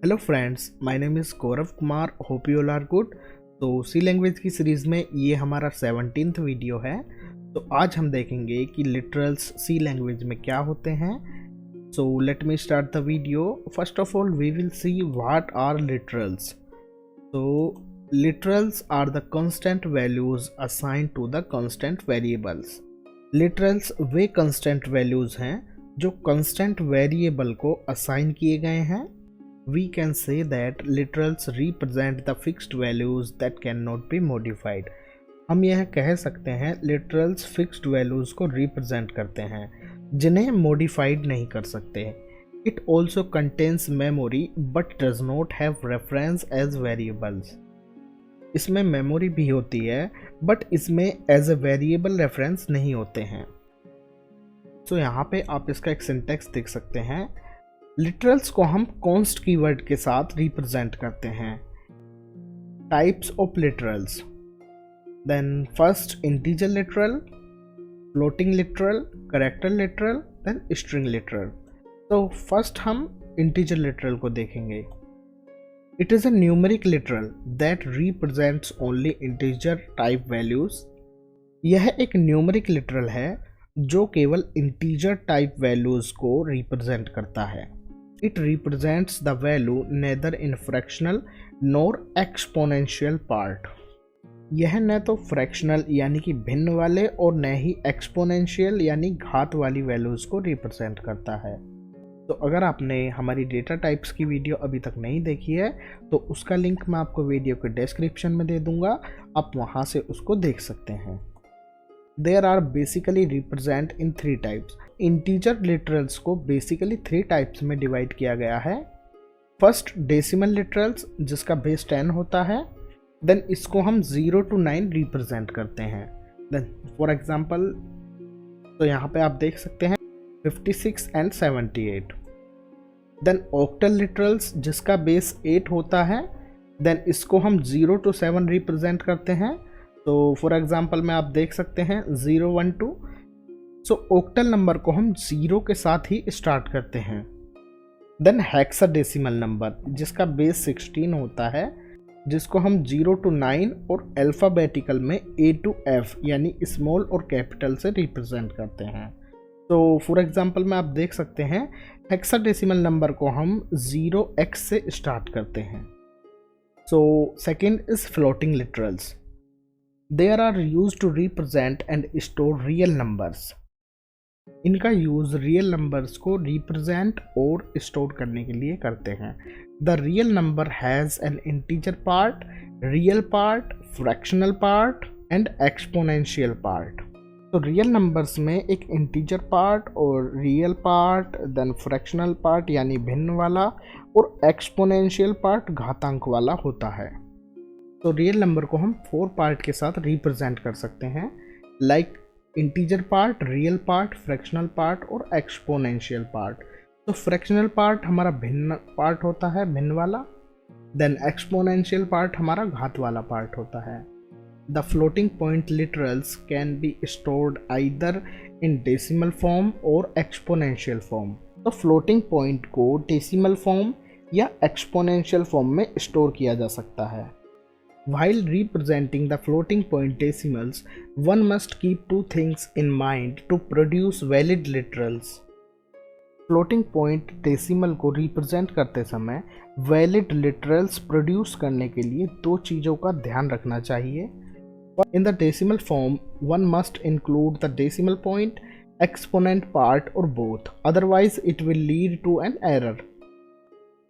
Hello friends, my name is Gaurav Kumar. Hope you all are good. तो C language की series में ये हमारा 17th वीडियो है। तो आज हम देखेंगे कि लिटरल्स सी लैंग्वेज में क्या होते हैं। So let me start the video. First of all we will see what are literals. तो literals are the constant values assigned to the constant variables. Literals वे कांस्टेंट वैल्यूज हैं जो कांस्टेंट वेरिएबल को assign किए गए हैं। We can say that literals represent the fixed values that cannot be modified. हम यह कह सकते हैं literals fixed values को represent करते हैं जिन्हें modified नहीं कर सकते। It also contains memory but does not have reference as variables. इसमें memory भी होती है but इसमें as a variable reference नहीं होते हैं। So यहाँ पे आप इसका एक syntax देख सकते हैं। लिटरल्स को हम कॉन्स्ट कीवर्ड के साथ रिप्रेजेंट करते हैं। Types of literals, then first integer literal, floating literal, character literal, then string literal. तो फर्स्ट हम इंटीजर लिटरल को देखेंगे। It is a numeric literal that represents only integer type values. यह एक न्यूमेरिक लिटरल है जो केवल इंटीजर टाइप वैल्यूज को रिप्रेजेंट करता है। It represents the value neither in fractional nor exponential part. यह न तो फ्रैक्शनल यानी कि भिन्न वाले और न ही एक्सपोनेंशियल यानी घात वाली वैल्यूज़ को रिप्रेजेंट करता है। तो अगर आपने हमारी डेटा टाइप्स की वीडियो अभी तक नहीं देखी है तो उसका लिंक मैं आपको वीडियो के डिस्क्रिप्शन में दे दूंगा, आप वहाँ से उसको देख सकते हैं। There are basically represent in 3 types. Integer literals को बेसिकली 3 टाइप्स में डिवाइड किया गया है। फर्स्ट डेसिमल लिटरल्स जिसका बेस 10 होता है, देन इसको हम 0 to 9 रिप्रेजेंट करते हैं। देन फॉर एग्जांपल तो यहाँ पे आप देख सकते हैं 56 and 78। देन ऑक्टल लिटरल्स जिसका बेस 8 होता है, देन इसको हम 0 to 7 रिप्रेजेंट करते हैं। तो फॉर एग्जांपल में आप देख सकते हैं 0 1 2। सो ऑक्टल नंबर को हम 0 के साथ ही स्टार्ट करते हैं। देन हेक्साडेसिमल नंबर जिसका बेस 16 होता है, जिसको हम 0 to 9 और अल्फ़ाबेटिकल में A to F यानी स्मॉल और कैपिटल से रिप्रेजेंट करते हैं। तो फॉर एग्जांपल में आप देख सकते हैं हेक्साडेसिमल नंबर को हम 0x से स्टार्ट करते हैं। So second is floating literals. They are used to represent and store real numbers. इनका यूज़ रियल नंबर्स को रिप्रेजेंट और स्टोर करने के लिए करते हैं। The real number has an integer part, real part, fractional part and exponential part. तो real numbers में एक इंटीजर पार्ट और real part, then fractional part यानी भिन्न वाला और एक्सपोनेंशियल पार्ट घातांक वाला होता है। तो रियल नंबर को हम 4 पार्ट के साथ रिप्रेजेंट कर सकते हैं, like integer part, real part, fractional part और एक्सपोनेंशियल पार्ट। तो फ्रैक्शनल पार्ट हमारा भिन्न पार्ट होता है, भिन्न वाला। देन एक्सपोनेंशियल पार्ट हमारा घात वाला पार्ट होता है। The floating point literals can be stored either in decimal form और एक्सपोनेंशियल फॉर्म। तो फ्लोटिंग पॉइंट को डेसिमल फॉर्म या एक्सपोनेंशियल फॉर्म में स्टोर किया जा सकता है। While representing the floating point decimals, one must keep 2 things in mind to produce valid literals. Floating point decimal को represent करते समय valid literals produce करने के लिए 2 चीज़ों का ध्यान रखना चाहिए। In the decimal form, one must include the decimal point, exponent part or both. Otherwise, it will lead to an error.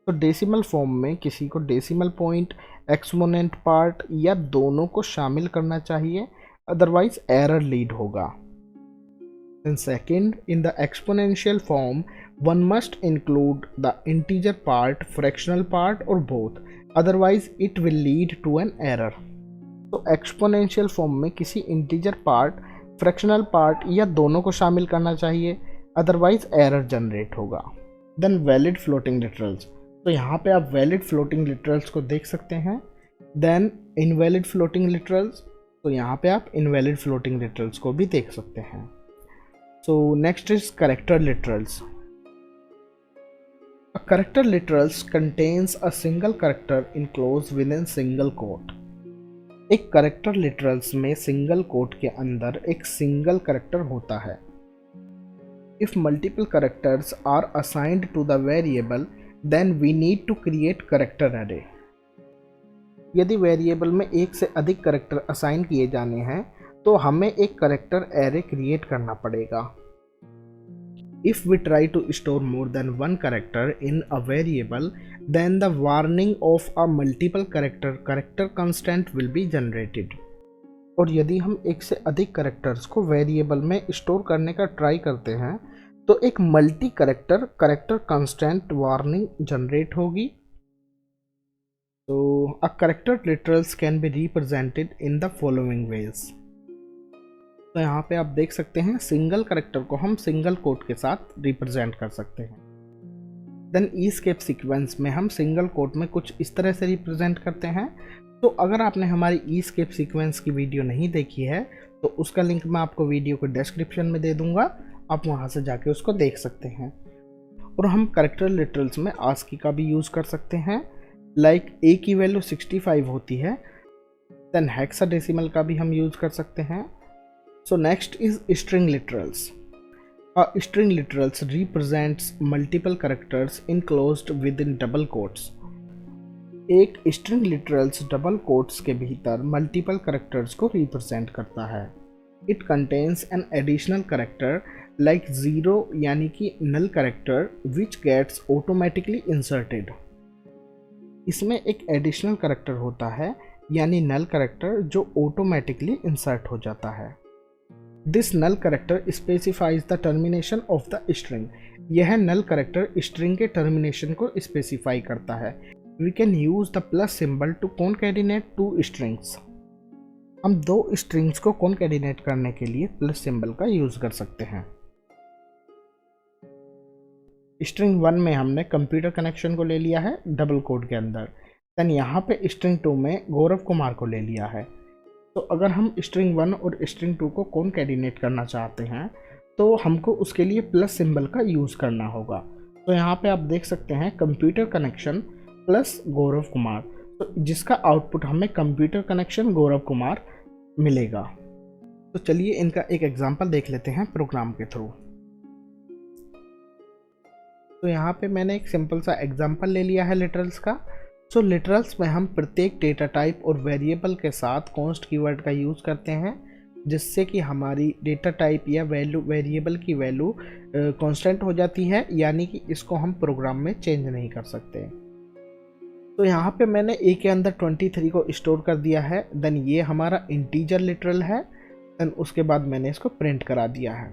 तो डेसिमल फॉर्म में किसी को डेसिमल पॉइंट, एक्सपोनेंट पार्ट या दोनों को शामिल करना चाहिए, अदरवाइज एरर लीड होगा। And second, in the exponential form one must include the integer part, fractional part और both, otherwise it will lead to an error. तो एक्सपोनेंशियल फॉर्म में किसी इंटीजर पार्ट, फ्रैक्शनल पार्ट या दोनों को शामिल करना चाहिए, अदरवाइज एरर जनरेट होगा। Then valid floating literals. तो यहाँ पे आप वैलिड फ्लोटिंग लिटरल्स को देख सकते हैं। देन इनवैलिड फ्लोटिंग लिटरल्स, तो यहाँ पे आप इनवैलिड फ्लोटिंग लिटरल्स को भी देख सकते हैं। So next is character literals. A character literals contains a single character enclosed within single quote. एक करेक्टर लिटरल्स में सिंगल कोट के अंदर एक सिंगल करेक्टर होता है. If multiple characters are assigned to the variable then we need to create character array. यदि variable में एक से अधिक करेक्टर असाइन किए जाने हैं तो हमें एक करेक्टर एरे क्रिएट करना पड़ेगा. If we try to store more than one character in a variable, then the warning of a multiple character constant will be generated. और यदि हम एक से अधिक करेक्टर्स को वेरिएबल में स्टोर करने का ट्राई करते हैं तो एक multi character constant warning generate होगी. तो a character literals can be represented in the following ways. तो यहाँ पे आप देख सकते हैं सिंगल करेक्टर को हम सिंगल कोट के साथ रिप्रेजेंट कर सकते हैं. देन ईस्केप सीक्वेंस में हम सिंगल कोट में कुछ इस तरह से रिप्रेजेंट करते हैं. तो अगर आपने हमारी ईस्केप सीक्वेंस की वीडियो नहीं देखी है तो उसका लिंक मैं आपको वीडियो को डिस्क्रिप्शन में दे दूंगा, आप वहाँ से जाके उसको देख सकते हैं. और हम करेक्टर लिटरल्स में आस्की का भी यूज़ कर सकते हैं. लाइक ए की वैल्यू 65 होती है. देन हेक्साडेसिमल का भी हम यूज़ कर सकते हैं. So next is string literals. A string literals represents multiple characters enclosed within double quotes. एक string literals double quotes के भीतर multiple characters को represent करता है. It contains an additional character like 0 यानी कि null character which gets automatically inserted. इसमें एक additional character होता है यानी null character जो automatically insert हो जाता है. This null character specifies the termination of the string. यह null character string के termination को specify करता है. We can use the plus symbol to concatenate two strings. हम दो strings को concatenate करने के लिए plus symbol का use कर सकते हैं. String 1 में हमने कंप्यूटर कनेक्शन को ले लिया है डबल कोड के अंदर. देन यहाँ पे string 2 में गौरव कुमार को ले लिया है. तो अगर हम स्ट्रिंग 1 और स्ट्रिंग 2 को कॉन्कैटिनेट करना चाहते हैं तो हमको उसके लिए प्लस सिंबल का यूज़ करना होगा. तो यहाँ पे आप देख सकते हैं computer connection plus Gaurav Kumar, तो जिसका आउटपुट हमें कंप्यूटर कनेक्शन गौरव कुमार मिलेगा. तो चलिए इनका एक एग्जांपल देख लेते हैं प्रोग्राम के थ्रू. तो यहाँ पे मैंने एक सिंपल सा एग्जांपल ले लिया है लिटरल्स का. सो लिटरल्स में हम प्रत्येक डेटा टाइप और वेरिएबल के साथ कॉन्स्ट कीवर्ड का यूज़ करते हैं जिससे कि हमारी डेटा टाइप या वेरिएबल की वैल्यू कांस्टेंट हो जाती है, यानी कि इसको हम प्रोग्राम में चेंज नहीं कर सकते. तो यहाँ पे मैंने ए के अंदर 23 को स्टोर कर दिया है. देन ये हमारा इंटीजर लिटरल है. देन उसके बाद मैंने इसको प्रिंट करा दिया है.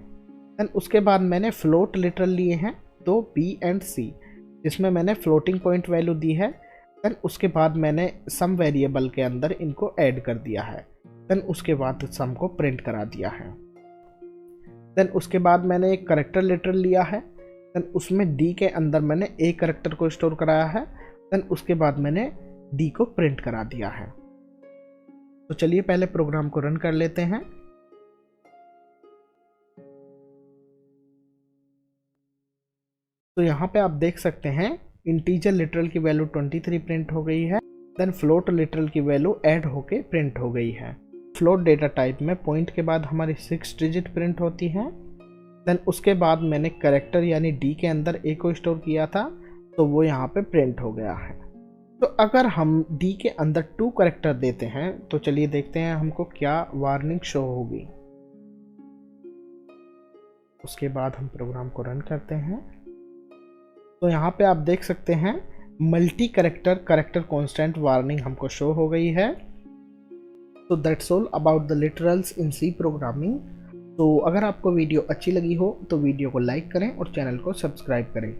देन उसके बाद मैंने फ्लोट लिटरल लिए हैं तो बी एंड सी, जिसमें मैंने फ्लोटिंग पॉइंट वैल्यू दी है. देन उसके बाद मैंने सम वेरिएबल के अंदर इनको ऐड कर दिया है. देन उसके बाद सम को प्रिंट करा दिया है. देन उसके बाद मैंने एक करेक्टर लिटरल लिया है. देन उसमें डी के अंदर मैंने ए करेक्टर को स्टोर कराया है. देन उसके बाद मैंने डी को प्रिंट करा दिया है. तो चलिए पहले प्रोग्राम को रन कर लेते हैं. तो यहाँ पे आप देख सकते हैं इंटीजर लिटरल की वैल्यू 23 प्रिंट हो गई है. देन फ्लोट लिटरल की वैल्यू ऐड होके प्रिंट हो गई है. फ्लोट डेटा टाइप में पॉइंट के बाद हमारी 6 डिजिट प्रिंट होती है. देन उसके बाद मैंने करेक्टर यानी डी के अंदर ए को स्टोर किया था तो वो यहाँ पे प्रिंट हो गया है. तो अगर हम डी के अंदर 2 करेक्टर देते हैं तो चलिए देखते हैं हमको क्या वार्निंग शो होगी. उसके बाद हम प्रोग्राम को रन करते हैं. तो यहाँ पे आप देख सकते हैं मल्टी करेक्टर कांस्टेंट वार्निंग हमको शो हो गई है. तो that's all about the literals in C programming. तो अगर आपको वीडियो अच्छी लगी हो तो वीडियो को लाइक करें और चैनल को सब्सक्राइब करें,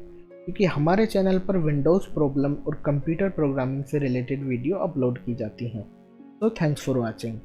क्योंकि हमारे चैनल पर विंडोज़ प्रॉब्लम और कंप्यूटर प्रोग्रामिंग से रिलेटेड वीडियो अपलोड की जाती हैं. तो थैंक्स फॉर वॉचिंग.